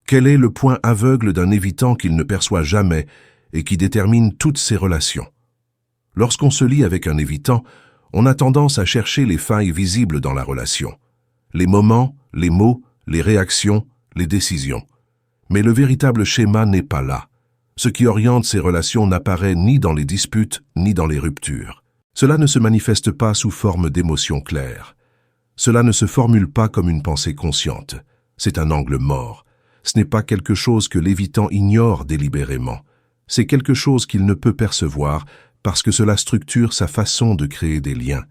Quel est le point aveugle d'un évitant qu'il ne perçoit jamais et qui détermine toutes ses relations? Lorsqu'on se lie avec un évitant, on a tendance à chercher les failles visibles dans la relation. Les moments, les mots, les réactions, les décisions. Mais le véritable schéma n'est pas là. Ce qui oriente ces relations n'apparaît ni dans les disputes, ni dans les ruptures. Cela ne se manifeste pas sous forme d'émotions claires. Cela ne se formule pas comme une pensée consciente. C'est un angle mort. Ce n'est pas quelque chose que l'évitant ignore délibérément. C'est quelque chose qu'il ne peut percevoir parce que cela structure sa façon de créer des liens.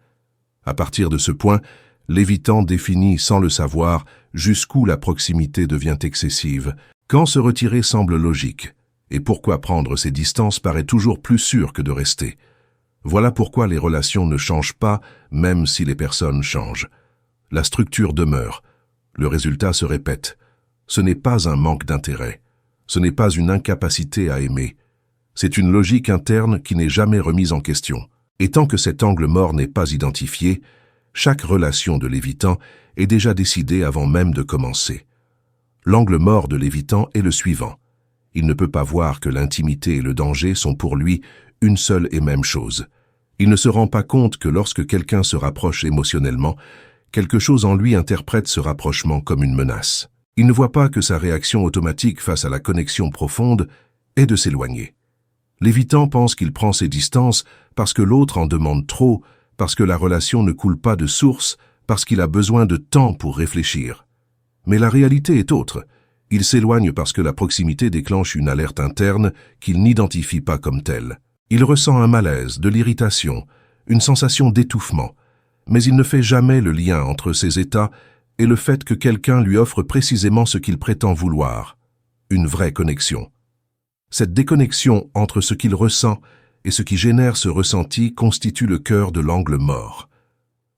À partir de ce point, l'évitant définit sans le savoir jusqu'où la proximité devient excessive, quand se retirer semble logique, et pourquoi prendre ses distances paraît toujours plus sûr que de rester. Voilà pourquoi les relations ne changent pas, même si les personnes changent. La structure demeure. Le résultat se répète. Ce n'est pas un manque d'intérêt. Ce n'est pas une incapacité à aimer. C'est une logique interne qui n'est jamais remise en question. Et tant que cet angle mort n'est pas identifié, chaque relation de l'évitant est déjà décidée avant même de commencer. L'angle mort de l'évitant est le suivant. Il ne peut pas voir que l'intimité et le danger sont pour lui une seule et même chose. Il ne se rend pas compte que lorsque quelqu'un se rapproche émotionnellement, quelque chose en lui interprète ce rapprochement comme une menace. Il ne voit pas que sa réaction automatique face à la connexion profonde est de s'éloigner. L'évitant pense qu'il prend ses distances parce que l'autre en demande trop, parce que la relation ne coule pas de source, parce qu'il a besoin de temps pour réfléchir. Mais la réalité est autre. Il s'éloigne parce que la proximité déclenche une alerte interne qu'il n'identifie pas comme telle. Il ressent un malaise, de l'irritation, une sensation d'étouffement, mais il ne fait jamais le lien entre ces états et le fait que quelqu'un lui offre précisément ce qu'il prétend vouloir, une vraie connexion. Cette déconnexion entre ce qu'il ressent et ce qui génère ce ressenti constitue le cœur de l'angle mort.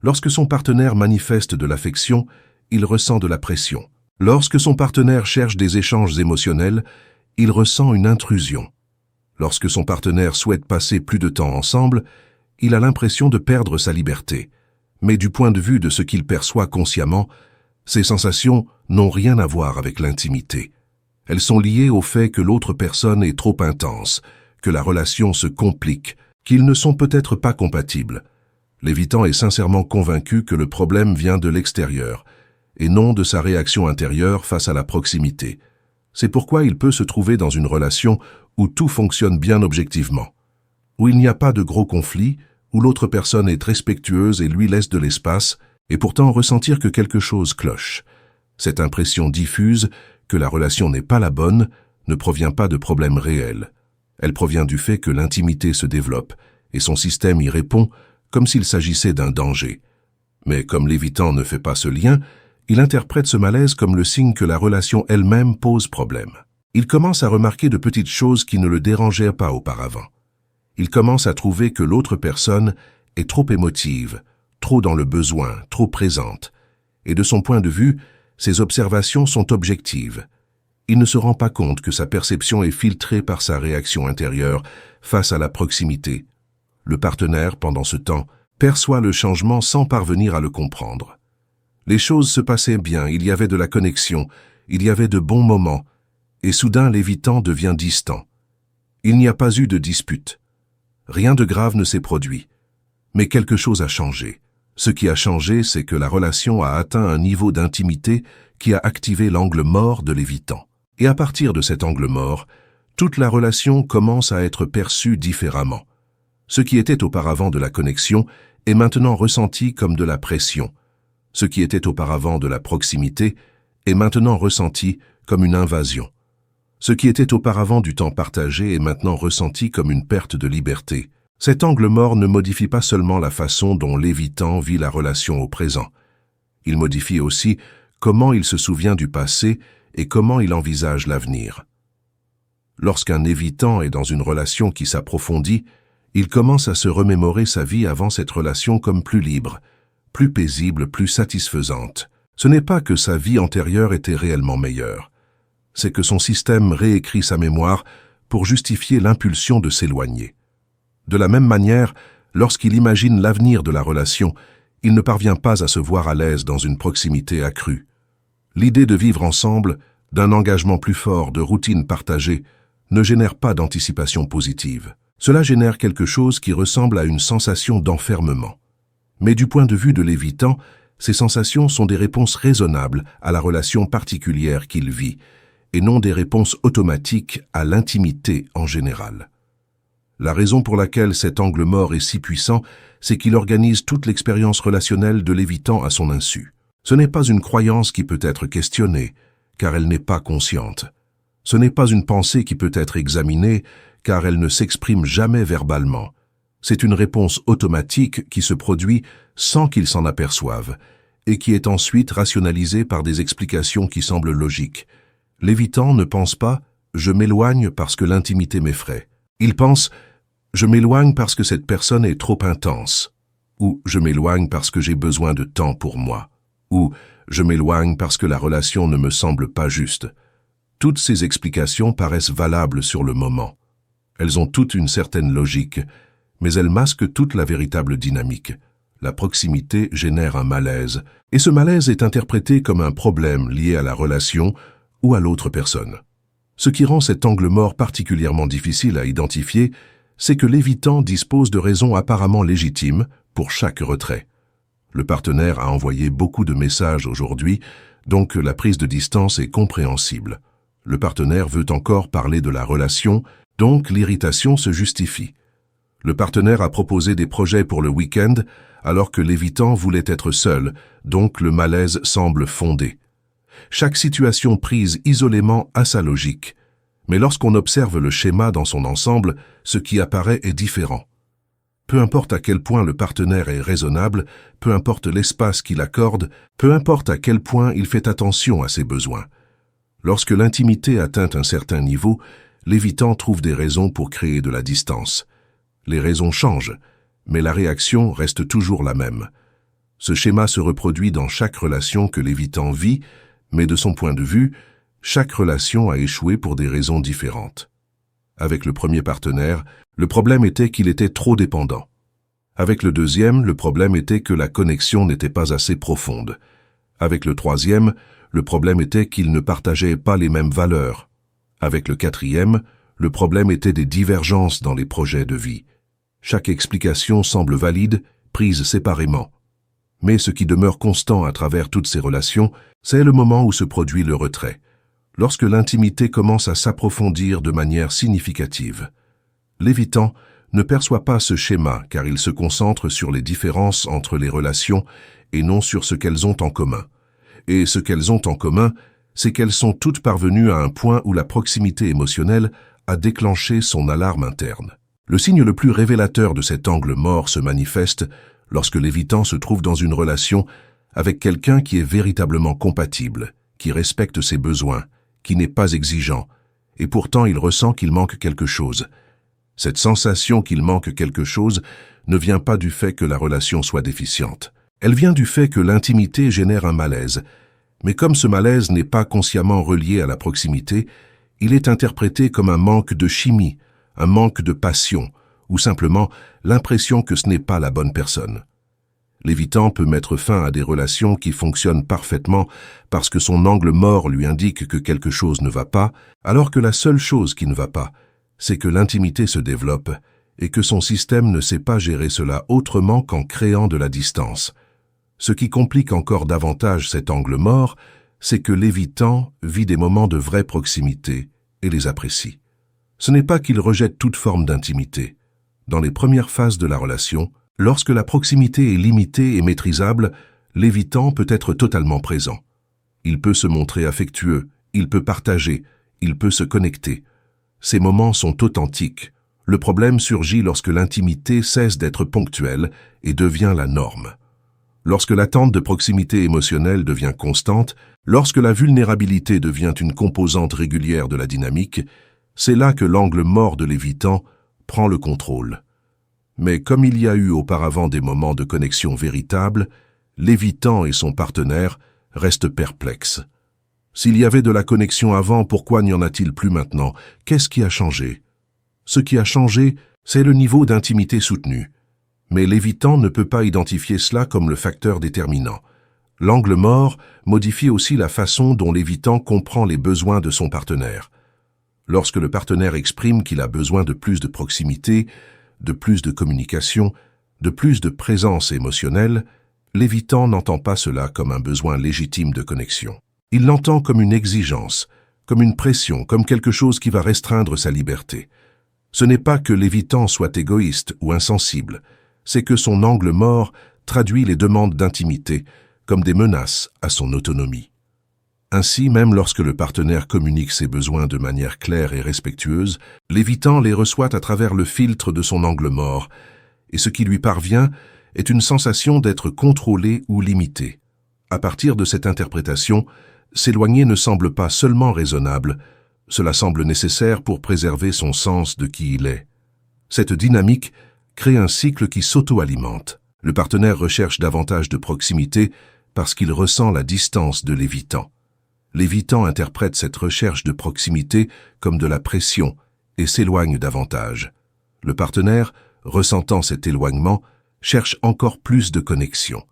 Lorsque son partenaire manifeste de l'affection, il ressent de la pression. Lorsque son partenaire cherche des échanges émotionnels, il ressent une intrusion. Lorsque son partenaire souhaite passer plus de temps ensemble, il a l'impression de perdre sa liberté. Mais du point de vue de ce qu'il perçoit consciemment, ces sensations n'ont rien à voir avec l'intimité. Elles sont liées au fait que l'autre personne est trop intense, que la relation se complique, qu'ils ne sont peut-être pas compatibles. L'évitant est sincèrement convaincu que le problème vient de l'extérieur, et non de sa réaction intérieure face à la proximité. C'est pourquoi il peut se trouver dans une relation où tout fonctionne bien objectivement, où il n'y a pas de gros conflits, où l'autre personne est respectueuse et lui laisse de l'espace, et pourtant ressentir que quelque chose cloche. Cette impression diffuse que la relation n'est pas la bonne ne provient pas de problèmes réels. Elle provient du fait que l'intimité se développe, et son système y répond comme s'il s'agissait d'un danger. Mais comme l'évitant ne fait pas ce lien, il interprète ce malaise comme le signe que la relation elle-même pose problème. Il commence à remarquer de petites choses qui ne le dérangeaient pas auparavant. Il commence à trouver que l'autre personne est trop émotive, trop dans le besoin, trop présente. Et de son point de vue, ses observations sont objectives. Il ne se rend pas compte que sa perception est filtrée par sa réaction intérieure face à la proximité. Le partenaire, pendant ce temps, perçoit le changement sans parvenir à le comprendre. Les choses se passaient bien, il y avait de la connexion, il y avait de bons moments, et soudain l'évitant devient distant. Il n'y a pas eu de dispute. Rien de grave ne s'est produit. Mais quelque chose a changé. Ce qui a changé, c'est que la relation a atteint un niveau d'intimité qui a activé l'angle mort de l'évitant. Et à partir de cet angle mort, toute la relation commence à être perçue différemment. Ce qui était auparavant de la connexion est maintenant ressenti comme de la pression. Ce qui était auparavant de la proximité est maintenant ressenti comme une invasion. Ce qui était auparavant du temps partagé est maintenant ressenti comme une perte de liberté. Cet angle mort ne modifie pas seulement la façon dont l'évitant vit la relation au présent. Il modifie aussi comment il se souvient du passé et comment il envisage l'avenir. Lorsqu'un évitant est dans une relation qui s'approfondit, il commence à se remémorer sa vie avant cette relation comme plus libre, plus paisible, plus satisfaisante. Ce n'est pas que sa vie antérieure était réellement meilleure. C'est que son système réécrit sa mémoire pour justifier l'impulsion de s'éloigner. De la même manière, lorsqu'il imagine l'avenir de la relation, il ne parvient pas à se voir à l'aise dans une proximité accrue. L'idée de vivre ensemble, d'un engagement plus fort, de routine partagée, ne génère pas d'anticipation positive. Cela génère quelque chose qui ressemble à une sensation d'enfermement. Mais du point de vue de l'évitant, ces sensations sont des réponses raisonnables à la relation particulière qu'il vit, et non des réponses automatiques à l'intimité en général. La raison pour laquelle cet angle mort est si puissant, c'est qu'il organise toute l'expérience relationnelle de l'évitant à son insu. Ce n'est pas une croyance qui peut être questionnée, car elle n'est pas consciente. Ce n'est pas une pensée qui peut être examinée, car elle ne s'exprime jamais verbalement. C'est une réponse automatique qui se produit sans qu'il s'en aperçoive, et qui est ensuite rationalisée par des explications qui semblent logiques. L'évitant ne pense pas « je m'éloigne parce que l'intimité m'effraie ». Il pense « je m'éloigne parce que cette personne est trop intense » ou « je m'éloigne parce que j'ai besoin de temps pour moi » ou « je m'éloigne parce que la relation ne me semble pas juste ». Toutes ces explications paraissent valables sur le moment. Elles ont toutes une certaine logique, mais elles masquent toute la véritable dynamique. La proximité génère un malaise, et ce malaise est interprété comme un problème lié à la relation ou à l'autre personne. Ce qui rend cet angle mort particulièrement difficile à identifier, c'est que l'évitant dispose de raisons apparemment légitimes pour chaque retrait. Le partenaire a envoyé beaucoup de messages aujourd'hui, donc la prise de distance est compréhensible. Le partenaire veut encore parler de la relation, donc l'irritation se justifie. Le partenaire a proposé des projets pour le week-end, alors que l'évitant voulait être seul, donc le malaise semble fondé. Chaque situation prise isolément a sa logique, mais lorsqu'on observe le schéma dans son ensemble, ce qui apparaît est différent. Peu importe à quel point le partenaire est raisonnable, peu importe l'espace qu'il accorde, peu importe à quel point il fait attention à ses besoins. Lorsque l'intimité atteint un certain niveau, l'évitant trouve des raisons pour créer de la distance. Les raisons changent, mais la réaction reste toujours la même. Ce schéma se reproduit dans chaque relation que l'évitant vit, mais de son point de vue, chaque relation a échoué pour des raisons différentes. Avec le premier partenaire, le problème était qu'il était trop dépendant. Avec le deuxième, le problème était que la connexion n'était pas assez profonde. Avec le troisième, le problème était qu'il ne partageait pas les mêmes valeurs. Avec le quatrième, le problème était des divergences dans les projets de vie. Chaque explication semble valide, prise séparément. Mais ce qui demeure constant à travers toutes ces relations, c'est le moment où se produit le retrait, lorsque l'intimité commence à s'approfondir de manière significative. L'évitant ne perçoit pas ce schéma car il se concentre sur les différences entre les relations et non sur ce qu'elles ont en commun. Et ce qu'elles ont en commun, c'est qu'elles sont toutes parvenues à un point où la proximité émotionnelle a déclenché son alarme interne. Le signe le plus révélateur de cet angle mort se manifeste lorsque l'évitant se trouve dans une relation avec quelqu'un qui est véritablement compatible, qui respecte ses besoins, qui n'est pas exigeant, et pourtant il ressent qu'il manque quelque chose. Cette sensation qu'il manque quelque chose ne vient pas du fait que la relation soit déficiente. Elle vient du fait que l'intimité génère un malaise, mais comme ce malaise n'est pas consciemment relié à la proximité, il est interprété comme un manque de chimie, un manque de passion, ou simplement l'impression que ce n'est pas la bonne personne. L'évitant peut mettre fin à des relations qui fonctionnent parfaitement parce que son angle mort lui indique que quelque chose ne va pas, alors que la seule chose qui ne va pas, c'est que l'intimité se développe et que son système ne sait pas gérer cela autrement qu'en créant de la distance. Ce qui complique encore davantage cet angle mort, c'est que l'évitant vit des moments de vraie proximité et les apprécie. Ce n'est pas qu'il rejette toute forme d'intimité. Dans les premières phases de la relation, lorsque la proximité est limitée et maîtrisable, l'évitant peut être totalement présent. Il peut se montrer affectueux, il peut partager, il peut se connecter. Ces moments sont authentiques. Le problème surgit lorsque l'intimité cesse d'être ponctuelle et devient la norme. Lorsque l'attente de proximité émotionnelle devient constante, lorsque la vulnérabilité devient une composante régulière de la dynamique, c'est là que l'angle mort de l'évitant prend le contrôle. Mais comme il y a eu auparavant des moments de connexion véritable, l'évitant et son partenaire restent perplexes. S'il y avait de la connexion avant, pourquoi n'y en a-t-il plus maintenant? Qu'est-ce qui a changé? Ce qui a changé, c'est le niveau d'intimité soutenu. Mais l'évitant ne peut pas identifier cela comme le facteur déterminant. L'angle mort modifie aussi la façon dont l'évitant comprend les besoins de son partenaire. Lorsque le partenaire exprime qu'il a besoin de plus de proximité, de plus de communication, de plus de présence émotionnelle, l'évitant n'entend pas cela comme un besoin légitime de connexion. Il l'entend comme une exigence, comme une pression, comme quelque chose qui va restreindre sa liberté. Ce n'est pas que l'évitant soit égoïste ou insensible, c'est que son angle mort traduit les demandes d'intimité comme des menaces à son autonomie. Ainsi, même lorsque le partenaire communique ses besoins de manière claire et respectueuse, l'évitant les reçoit à travers le filtre de son angle mort, et ce qui lui parvient est une sensation d'être contrôlé ou limité. À partir de cette interprétation, s'éloigner ne semble pas seulement raisonnable, cela semble nécessaire pour préserver son sens de qui il est. Cette dynamique crée un cycle qui s'auto-alimente. Le partenaire recherche davantage de proximité parce qu'il ressent la distance de l'évitant. L'évitant interprète cette recherche de proximité comme de la pression et s'éloigne davantage. Le partenaire, ressentant cet éloignement, cherche encore plus de connexion.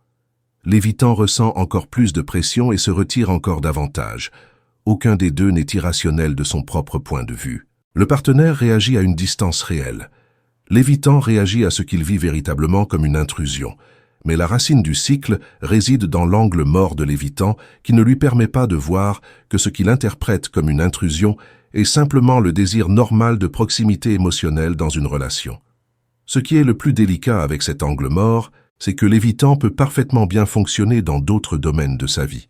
L'évitant ressent encore plus de pression et se retire encore davantage. Aucun des deux n'est irrationnel de son propre point de vue. Le partenaire réagit à une distance réelle. L'évitant réagit à ce qu'il vit véritablement comme une intrusion. Mais la racine du cycle réside dans l'angle mort de l'évitant qui ne lui permet pas de voir que ce qu'il interprète comme une intrusion est simplement le désir normal de proximité émotionnelle dans une relation. Ce qui est le plus délicat avec cet angle mort, c'est que l'évitant peut parfaitement bien fonctionner dans d'autres domaines de sa vie.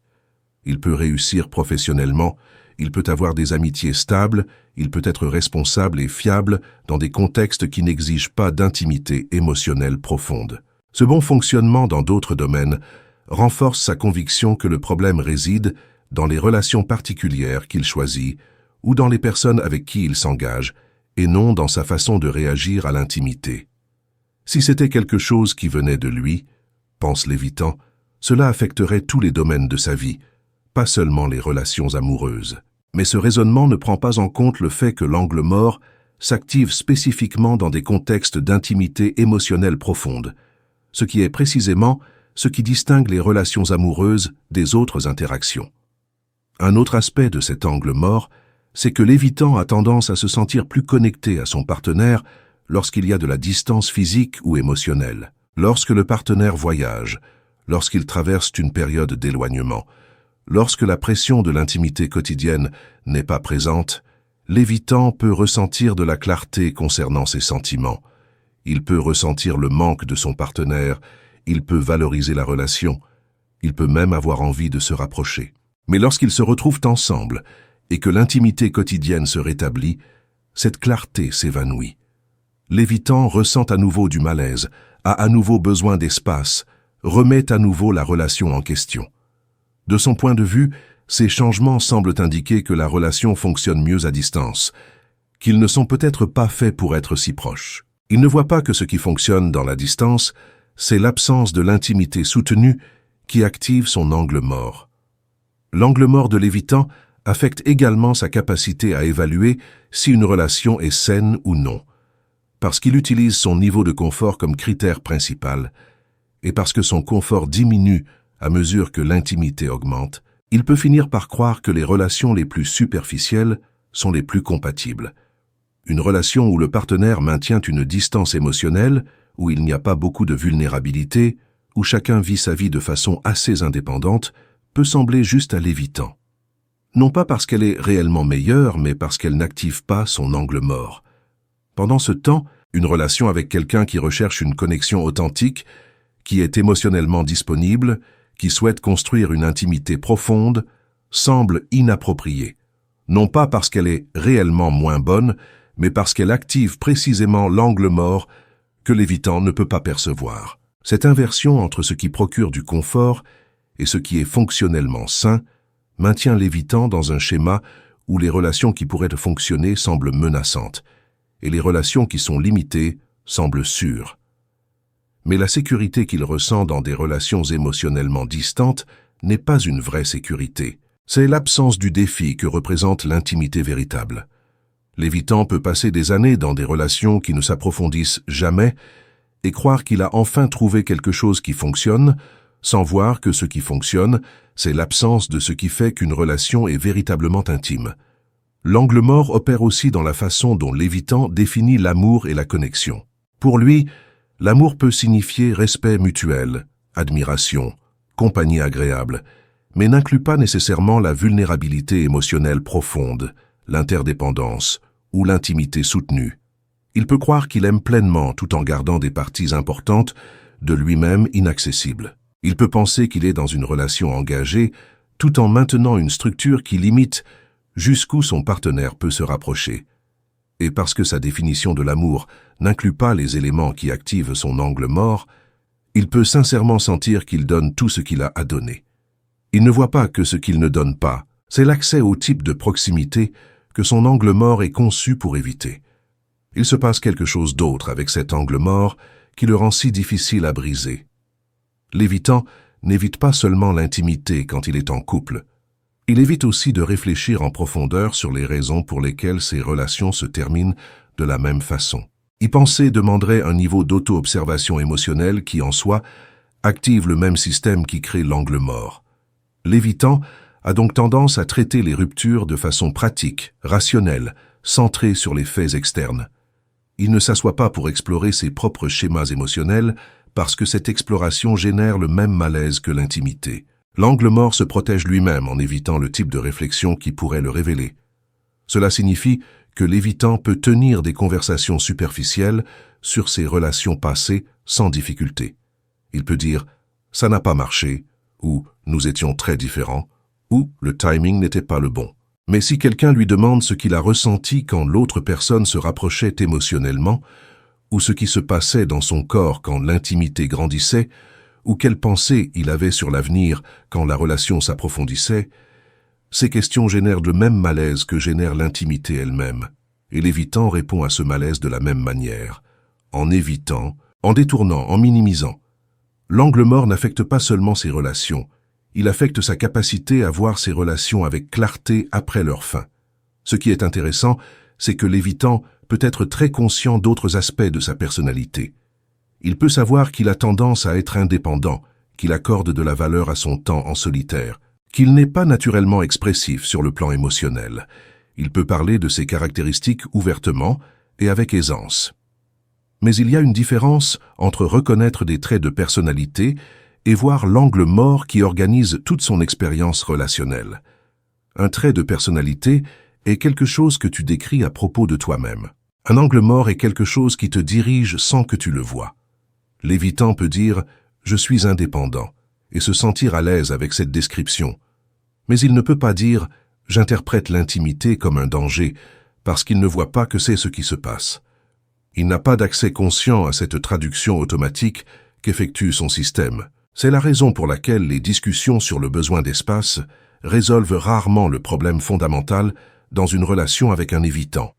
Il peut réussir professionnellement, il peut avoir des amitiés stables, il peut être responsable et fiable dans des contextes qui n'exigent pas d'intimité émotionnelle profonde. Ce bon fonctionnement dans d'autres domaines renforce sa conviction que le problème réside dans les relations particulières qu'il choisit ou dans les personnes avec qui il s'engage, et non dans sa façon de réagir à l'intimité. Si c'était quelque chose qui venait de lui, pense l'évitant, cela affecterait tous les domaines de sa vie, pas seulement les relations amoureuses. Mais ce raisonnement ne prend pas en compte le fait que l'angle mort s'active spécifiquement dans des contextes d'intimité émotionnelle profonde, ce qui est précisément ce qui distingue les relations amoureuses des autres interactions. Un autre aspect de cet angle mort, c'est que l'évitant a tendance à se sentir plus connecté à son partenaire lorsqu'il y a de la distance physique ou émotionnelle, lorsque le partenaire voyage, lorsqu'il traverse une période d'éloignement, lorsque la pression de l'intimité quotidienne n'est pas présente, l'évitant peut ressentir de la clarté concernant ses sentiments. Il peut ressentir le manque de son partenaire, il peut valoriser la relation, il peut même avoir envie de se rapprocher. Mais lorsqu'ils se retrouvent ensemble et que l'intimité quotidienne se rétablit, cette clarté s'évanouit. L'évitant ressent à nouveau du malaise, a à nouveau besoin d'espace, remet à nouveau la relation en question. De son point de vue, ces changements semblent indiquer que la relation fonctionne mieux à distance, qu'ils ne sont peut-être pas faits pour être si proches. Il ne voit pas que ce qui fonctionne dans la distance, c'est l'absence de l'intimité soutenue qui active son angle mort. L'angle mort de l'évitant affecte également sa capacité à évaluer si une relation est saine ou non, parce qu'il utilise son niveau de confort comme critère principal, et parce que son confort diminue à mesure que l'intimité augmente, il peut finir par croire que les relations les plus superficielles sont les plus compatibles. Une relation où le partenaire maintient une distance émotionnelle, où il n'y a pas beaucoup de vulnérabilité, où chacun vit sa vie de façon assez indépendante, peut sembler juste à l'évitant. Non pas parce qu'elle est réellement meilleure, mais parce qu'elle n'active pas son angle mort. Pendant ce temps, une relation avec quelqu'un qui recherche une connexion authentique, qui est émotionnellement disponible, qui souhaite construire une intimité profonde, semble inappropriée. Non pas parce qu'elle est réellement moins bonne, mais parce qu'elle active précisément l'angle mort que l'évitant ne peut pas percevoir. Cette inversion entre ce qui procure du confort et ce qui est fonctionnellement sain maintient l'évitant dans un schéma où les relations qui pourraient fonctionner semblent menaçantes et les relations qui sont limitées semblent sûres. Mais la sécurité qu'il ressent dans des relations émotionnellement distantes n'est pas une vraie sécurité. C'est l'absence du défi que représente l'intimité véritable. L'évitant peut passer des années dans des relations qui ne s'approfondissent jamais et croire qu'il a enfin trouvé quelque chose qui fonctionne, sans voir que ce qui fonctionne, c'est l'absence de ce qui fait qu'une relation est véritablement intime. L'angle mort opère aussi dans la façon dont l'évitant définit l'amour et la connexion. Pour lui, l'amour peut signifier respect mutuel, admiration, compagnie agréable, mais n'inclut pas nécessairement la vulnérabilité émotionnelle profonde, l'interdépendance ou l'intimité soutenue. Il peut croire qu'il aime pleinement tout en gardant des parties importantes de lui-même inaccessibles. Il peut penser qu'il est dans une relation engagée tout en maintenant une structure qui limite jusqu'où son partenaire peut se rapprocher. Et parce que sa définition de l'amour n'inclut pas les éléments qui activent son angle mort, il peut sincèrement sentir qu'il donne tout ce qu'il a à donner. Il ne voit pas que ce qu'il ne donne pas, c'est l'accès au type de proximité que son angle mort est conçu pour éviter. Il se passe quelque chose d'autre avec cet angle mort qui le rend si difficile à briser. L'évitant n'évite pas seulement l'intimité quand il est en couple. Il évite aussi de réfléchir en profondeur sur les raisons pour lesquelles ces relations se terminent de la même façon. Y penser demanderait un niveau d'auto-observation émotionnelle qui, en soi, active le même système qui crée l'angle mort. L'évitant a donc tendance à traiter les ruptures de façon pratique, rationnelle, centrée sur les faits externes. Il ne s'assoit pas pour explorer ses propres schémas émotionnels parce que cette exploration génère le même malaise que l'intimité. L'angle mort se protège lui-même en évitant le type de réflexion qui pourrait le révéler. Cela signifie que l'évitant peut tenir des conversations superficielles sur ses relations passées sans difficulté. Il peut dire « ça n'a pas marché » ou « nous étions très différents » ou « le timing n'était pas le bon ». Mais si quelqu'un lui demande ce qu'il a ressenti quand l'autre personne se rapprochait émotionnellement, ou ce qui se passait dans son corps quand l'intimité grandissait, ou quelles pensées il avait sur l'avenir quand la relation s'approfondissait, ces questions génèrent le même malaise que génère l'intimité elle-même, et l'évitant répond à ce malaise de la même manière, en évitant, en détournant, en minimisant. L'angle mort n'affecte pas seulement ses relations, il affecte sa capacité à voir ses relations avec clarté après leur fin. Ce qui est intéressant, c'est que l'évitant peut être très conscient d'autres aspects de sa personnalité. Il peut savoir qu'il a tendance à être indépendant, qu'il accorde de la valeur à son temps en solitaire, qu'il n'est pas naturellement expressif sur le plan émotionnel. Il peut parler de ses caractéristiques ouvertement et avec aisance. Mais il y a une différence entre reconnaître des traits de personnalité et voir l'angle mort qui organise toute son expérience relationnelle. Un trait de personnalité est quelque chose que tu décris à propos de toi-même. Un angle mort est quelque chose qui te dirige sans que tu le vois. L'évitant peut dire « je suis indépendant » et se sentir à l'aise avec cette description. Mais il ne peut pas dire « j'interprète l'intimité comme un danger » parce qu'il ne voit pas que c'est ce qui se passe. Il n'a pas d'accès conscient à cette traduction automatique qu'effectue son système. C'est la raison pour laquelle les discussions sur le besoin d'espace résolvent rarement le problème fondamental dans une relation avec un évitant.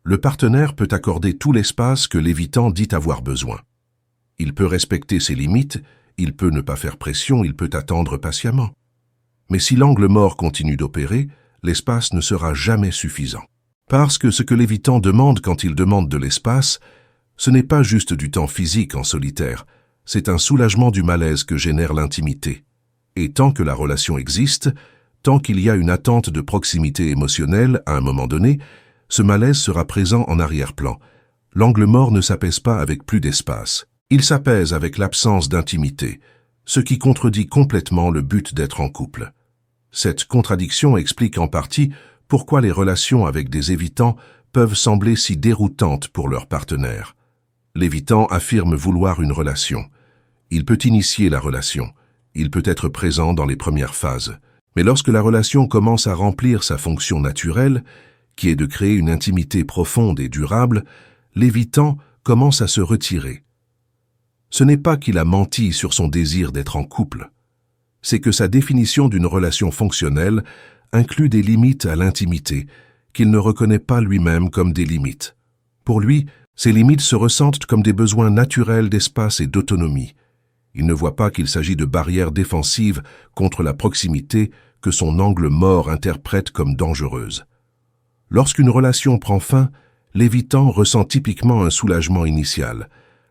Le partenaire peut accorder tout l'espace que l'évitant dit avoir besoin. Il peut respecter ses limites, il peut ne pas faire pression, il peut attendre patiemment. Mais si l'angle mort continue d'opérer, l'espace ne sera jamais suffisant. Parce que ce que l'évitant demande quand il demande de l'espace, ce n'est pas juste du temps physique en solitaire, c'est un soulagement du malaise que génère l'intimité. Et tant que la relation existe, tant qu'il y a une attente de proximité émotionnelle à un moment donné, ce malaise sera présent en arrière-plan. L'angle mort ne s'apaise pas avec plus d'espace. Il s'apaise avec l'absence d'intimité, ce qui contredit complètement le but d'être en couple. Cette contradiction explique en partie pourquoi les relations avec des évitants peuvent sembler si déroutantes pour leur partenaire. L'évitant affirme vouloir une relation. Il peut initier la relation. Il peut être présent dans les premières phases. Mais lorsque la relation commence à remplir sa fonction naturelle, qui est de créer une intimité profonde et durable, l'évitant commence à se retirer. Ce n'est pas qu'il a menti sur son désir d'être en couple. C'est que sa définition d'une relation fonctionnelle inclut des limites à l'intimité qu'il ne reconnaît pas lui-même comme des limites. Pour lui, ces limites se ressentent comme des besoins naturels d'espace et d'autonomie. Il ne voit pas qu'il s'agit de barrières défensives contre la proximité que son angle mort interprète comme dangereuse. Lorsqu'une relation prend fin, l'évitant ressent typiquement un soulagement initial.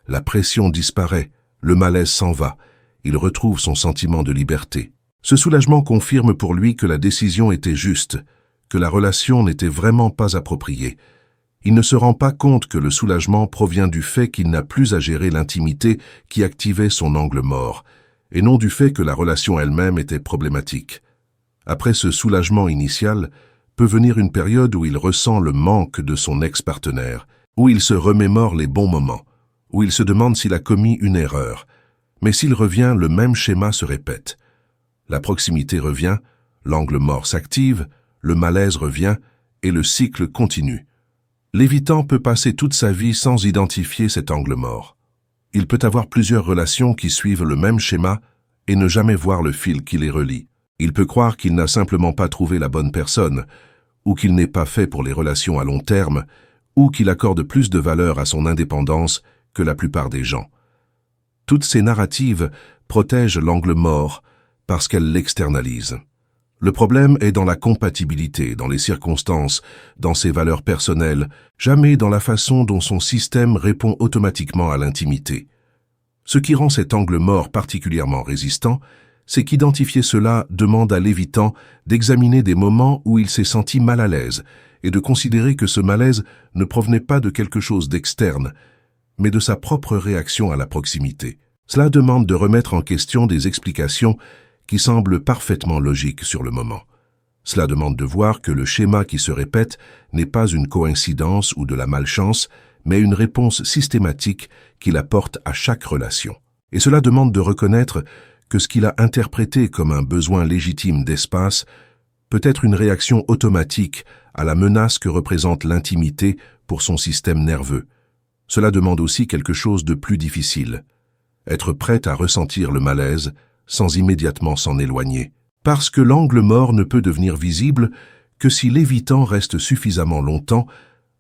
La pression disparaît, le malaise s'en va. Il retrouve son sentiment de liberté. Ce soulagement confirme pour lui que la décision était juste, que la relation n'était vraiment pas appropriée. Il ne se rend pas compte que le soulagement provient du fait qu'il n'a plus à gérer l'intimité qui activait son angle mort, et non du fait que la relation elle-même était problématique. Après ce soulagement initial, peut venir une période où il ressent le manque de son ex-partenaire, où il se remémore les bons moments, où il se demande s'il a commis une erreur. Mais s'il revient, le même schéma se répète. La proximité revient, l'angle mort s'active, le malaise revient et le cycle continue. L'évitant peut passer toute sa vie sans identifier cet angle mort. Il peut avoir plusieurs relations qui suivent le même schéma et ne jamais voir le fil qui les relie. Il peut croire qu'il n'a simplement pas trouvé la bonne personne, ou qu'il n'est pas fait pour les relations à long terme, ou qu'il accorde plus de valeur à son indépendance que la plupart des gens. Toutes ces narratives protègent l'angle mort parce qu'elles l'externalisent. Le problème est dans la compatibilité, dans les circonstances, dans ses valeurs personnelles, jamais dans la façon dont son système répond automatiquement à l'intimité. Ce qui rend cet angle mort particulièrement résistant, c'est qu'identifier cela demande à l'évitant d'examiner des moments où il s'est senti mal à l'aise et de considérer que ce malaise ne provenait pas de quelque chose d'externe, mais de sa propre réaction à la proximité. Cela demande de remettre en question des explications qui semblent parfaitement logiques sur le moment. Cela demande de voir que le schéma qui se répète n'est pas une coïncidence ou de la malchance, mais une réponse systématique qu'il apporte à chaque relation. Et cela demande de reconnaître que ce qu'il a interprété comme un besoin légitime d'espace peut être une réaction automatique à la menace que représente l'intimité pour son système nerveux. Cela demande aussi quelque chose de plus difficile, être prêt à ressentir le malaise sans immédiatement s'en éloigner. Parce que l'angle mort ne peut devenir visible que si l'évitant reste suffisamment longtemps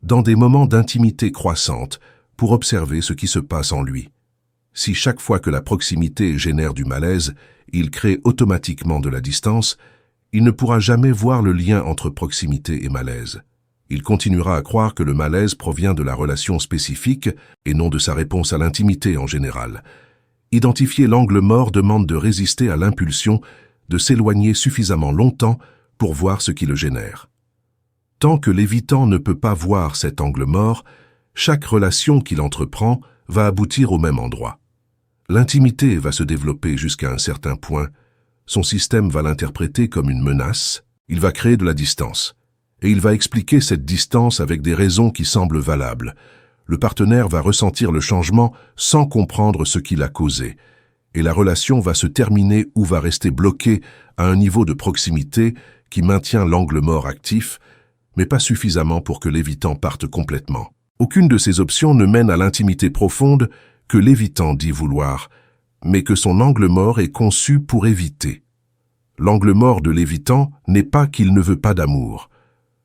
dans des moments d'intimité croissante pour observer ce qui se passe en lui. Si chaque fois que la proximité génère du malaise, il crée automatiquement de la distance, il ne pourra jamais voir le lien entre proximité et malaise. Il continuera à croire que le malaise provient de la relation spécifique et non de sa réponse à l'intimité en général. Identifier l'angle mort demande de résister à l'impulsion de s'éloigner suffisamment longtemps pour voir ce qui le génère. Tant que l'évitant ne peut pas voir cet angle mort, chaque relation qu'il entreprend va aboutir au même endroit. L'intimité va se développer jusqu'à un certain point, son système va l'interpréter comme une menace, il va créer de la distance, et il va expliquer cette distance avec des raisons qui semblent valables. Le partenaire va ressentir le changement sans comprendre ce qui l'a causé, et la relation va se terminer ou va rester bloquée à un niveau de proximité qui maintient l'angle mort actif, mais pas suffisamment pour que l'évitant parte complètement. Aucune de ces options ne mène à l'intimité profonde que l'évitant dit vouloir, mais que son angle mort est conçu pour éviter. L'angle mort de l'évitant n'est pas qu'il ne veut pas d'amour,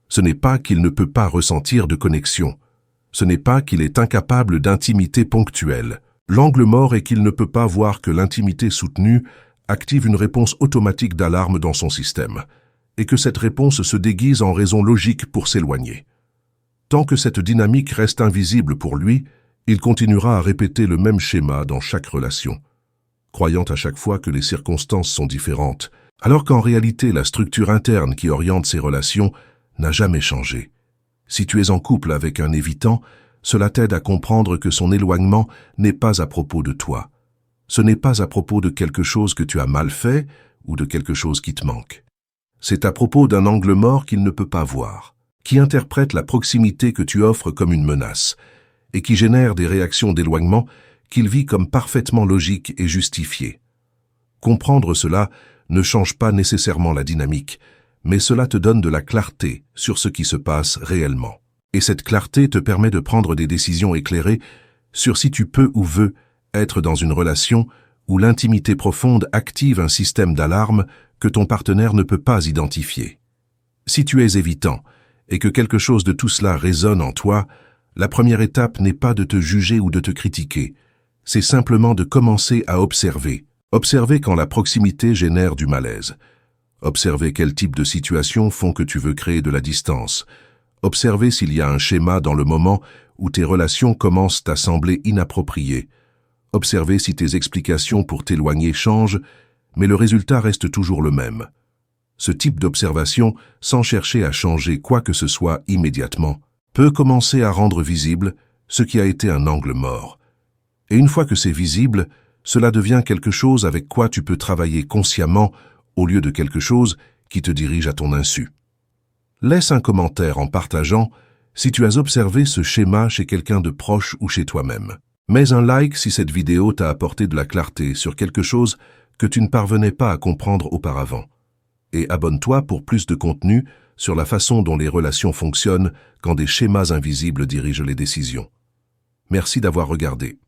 ce n'est pas qu'il ne peut pas ressentir de connexion, ce n'est pas qu'il est incapable d'intimité ponctuelle. L'angle mort est qu'il ne peut pas voir que l'intimité soutenue active une réponse automatique d'alarme dans son système, et que cette réponse se déguise en raison logique pour s'éloigner. Tant que cette dynamique reste invisible pour lui, il continuera à répéter le même schéma dans chaque relation, croyant à chaque fois que les circonstances sont différentes, alors qu'en réalité la structure interne qui oriente ces relations n'a jamais changé. Si tu es en couple avec un évitant, cela t'aide à comprendre que son éloignement n'est pas à propos de toi. Ce n'est pas à propos de quelque chose que tu as mal fait ou de quelque chose qui te manque. C'est à propos d'un angle mort qu'il ne peut pas voir, qui interprète la proximité que tu offres comme une menace, et qui génère des réactions d'éloignement qu'il vit comme parfaitement logiques et justifiées. Comprendre cela ne change pas nécessairement la dynamique, mais cela te donne de la clarté sur ce qui se passe réellement. Et cette clarté te permet de prendre des décisions éclairées sur si tu peux ou veux être dans une relation où l'intimité profonde active un système d'alarme que ton partenaire ne peut pas identifier. Si tu es évitant et que quelque chose de tout cela résonne en toi, la première étape n'est pas de te juger ou de te critiquer, c'est simplement de commencer à observer. Observer quand la proximité génère du malaise. Observer quel type de situations font que tu veux créer de la distance. Observer s'il y a un schéma dans le moment où tes relations commencent à sembler inappropriées. Observer si tes explications pour t'éloigner changent, mais le résultat reste toujours le même. Ce type d'observation, sans chercher à changer quoi que ce soit immédiatement, peut commencer à rendre visible ce qui a été un angle mort. Et une fois que c'est visible, cela devient quelque chose avec quoi tu peux travailler consciemment au lieu de quelque chose qui te dirige à ton insu. Laisse un commentaire en partageant si tu as observé ce schéma chez quelqu'un de proche ou chez toi-même. Mets un like si cette vidéo t'a apporté de la clarté sur quelque chose que tu ne parvenais pas à comprendre auparavant. Et abonne-toi pour plus de contenu sur la façon dont les relations fonctionnent quand des schémas invisibles dirigent les décisions. Merci d'avoir regardé.